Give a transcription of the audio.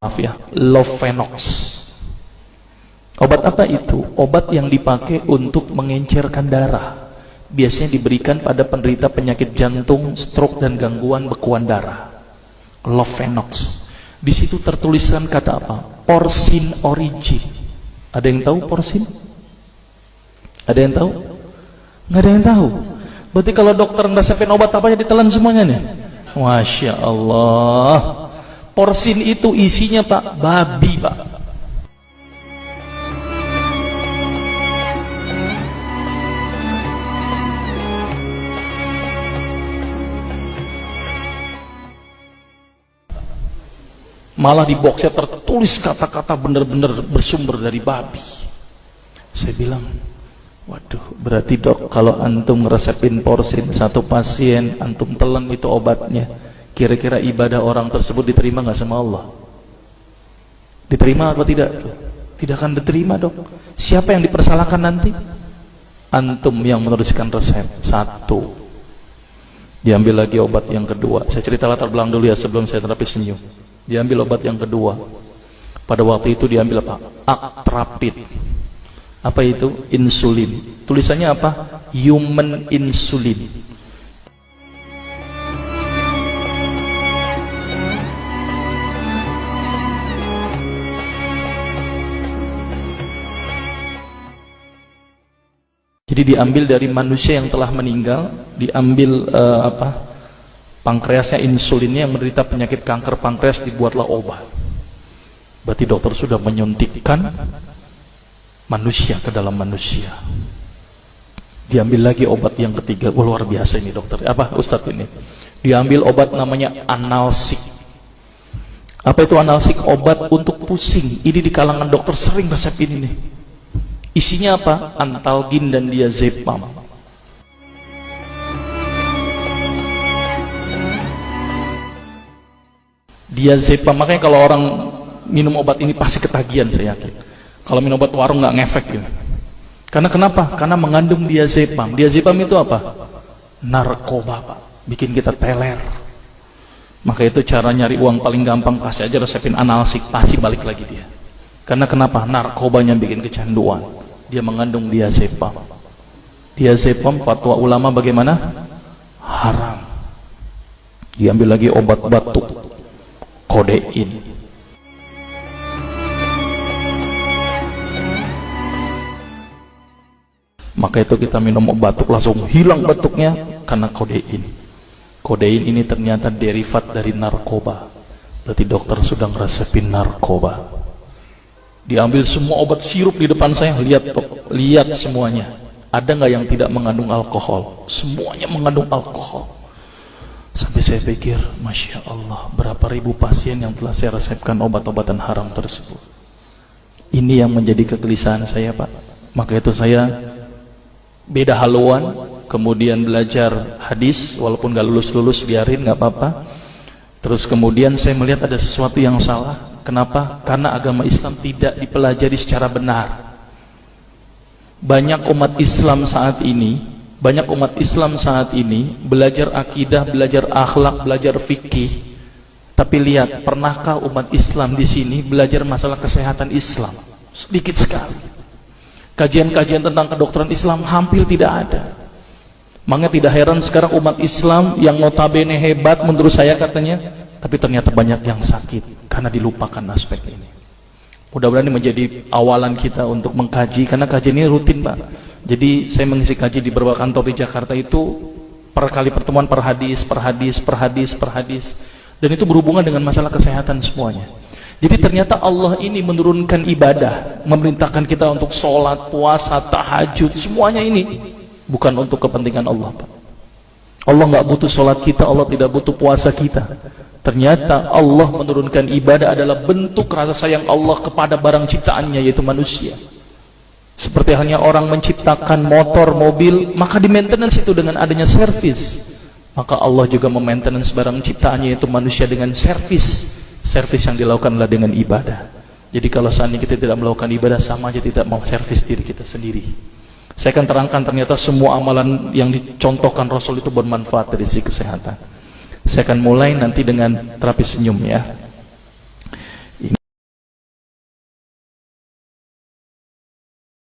maaf ya, Lovenox. Obat apa itu? Obat yang dipakai untuk mengencerkan darah. Biasanya diberikan pada penderita penyakit jantung, stroke, dan gangguan bekuan darah. Lovenox. Di situ tertuliskan kata apa? Porsin origin. Ada yang tahu porsin? Ada yang tahu? Nggak ada yang tahu. Berarti kalau dokter ngeresepin obat apa aja ditelan semuanya nih? Masya Allah. Porsin itu isinya Pak, babi Pak. Malah di boxnya tertulis kata-kata benar-benar bersumber dari babi. Saya bilang, waduh, berarti dok kalau antum resepin porsin satu pasien, antum telan itu obatnya, kira-kira ibadah orang tersebut diterima nggak sama Allah? Diterima atau tidak? Tidak akan diterima dok. Siapa yang dipersalahkan nanti? Antum yang menuliskan resep. Satu, diambil lagi obat yang kedua. Saya cerita latar belakang dulu ya sebelum saya terapi senyum. Diambil obat yang kedua. Pada waktu itu diambil apa? Atrapid. Apa itu? Insulin. Tulisannya apa? Human insulin. Jadi diambil dari manusia yang telah meninggal, diambil pankreasnya, insulinnya, yang menderita penyakit kanker pankreas, dibuatlah obat. Berarti dokter sudah menyuntikkan manusia ke dalam manusia. Diambil lagi obat yang ketiga. Oh, luar biasa ini dokter. Apa Ustadz ini? Diambil obat namanya analsik. Apa itu analsik? Obat untuk pusing. Ini di kalangan dokter sering resep ini nih. Isinya apa? Antalgin dan diazepam. Diazepam, makanya kalau orang minum obat ini pasti ketagihan, saya yakin. Kalau minum obat warung nggak ngefek gitu. Karena kenapa? Karena mengandung diazepam. Diazepam itu apa? Narkoba Pak, bikin kita teler. Maka itu cara nyari uang paling gampang, kasih aja resepin analsik, pasti balik lagi dia. Karena kenapa? Narkobanya bikin kecanduan. Dia mengandung diazepam. Diazepam fatwa ulama bagaimana? Haram. Diambil lagi obat batuk, kodein. Maka itu kita minum obat batuk langsung hilang batuknya karena kodein. Kodein ini ternyata derivat dari narkoba. Berarti dokter sudah ngeresepin narkoba. Diambil semua obat sirup di depan saya, lihat semuanya. Ada nggak yang tidak mengandung alkohol? Semuanya mengandung alkohol. Sampai saya pikir, Masya Allah, berapa ribu pasien yang telah saya resepkan obat-obatan haram tersebut. Ini yang menjadi kegelisahan saya Pak. Maka itu saya beda haluan, kemudian belajar hadis, walaupun gak lulus-lulus biarin, gak apa-apa. Terus kemudian saya melihat ada sesuatu yang salah. Kenapa? Karena agama Islam tidak dipelajari secara benar. Banyak umat Islam saat ini belajar akidah, belajar akhlak, belajar fikih. Tapi lihat, pernahkah umat Islam di sini belajar masalah kesehatan Islam? Sedikit sekali. Kajian-kajian tentang kedokteran Islam hampir tidak ada. Makanya tidak heran sekarang umat Islam yang notabene hebat menurut saya katanya, tapi ternyata banyak yang sakit karena dilupakan aspek ini. Mudah-mudahan ini menjadi awalan kita untuk mengkaji, karena kajian ini rutin Pak. Jadi saya mengisi kaji di beberapa kantor di Jakarta itu per kali pertemuan, per hadis. Dan itu berhubungan dengan masalah kesehatan semuanya. Jadi ternyata Allah ini menurunkan ibadah, memerintahkan kita untuk sholat, puasa, tahajud, semuanya ini bukan untuk kepentingan Allah Pak. Allah nggak butuh sholat kita, Allah tidak butuh puasa kita. Ternyata Allah menurunkan ibadah adalah bentuk rasa sayang Allah kepada barang ciptaannya, yaitu manusia. Seperti halnya orang menciptakan motor, mobil, maka di maintenance itu dengan adanya servis. Maka Allah juga memaintenance barang ciptaannya, yaitu manusia, dengan servis. Servis yang dilakukan adalah dengan ibadah. Jadi kalau seandainya kita tidak melakukan ibadah, sama aja tidak mau servis diri kita sendiri. Saya akan terangkan ternyata semua amalan yang dicontohkan Rasul itu bermanfaat dari sisi kesehatan. Saya akan mulai nanti dengan terapi senyum ya.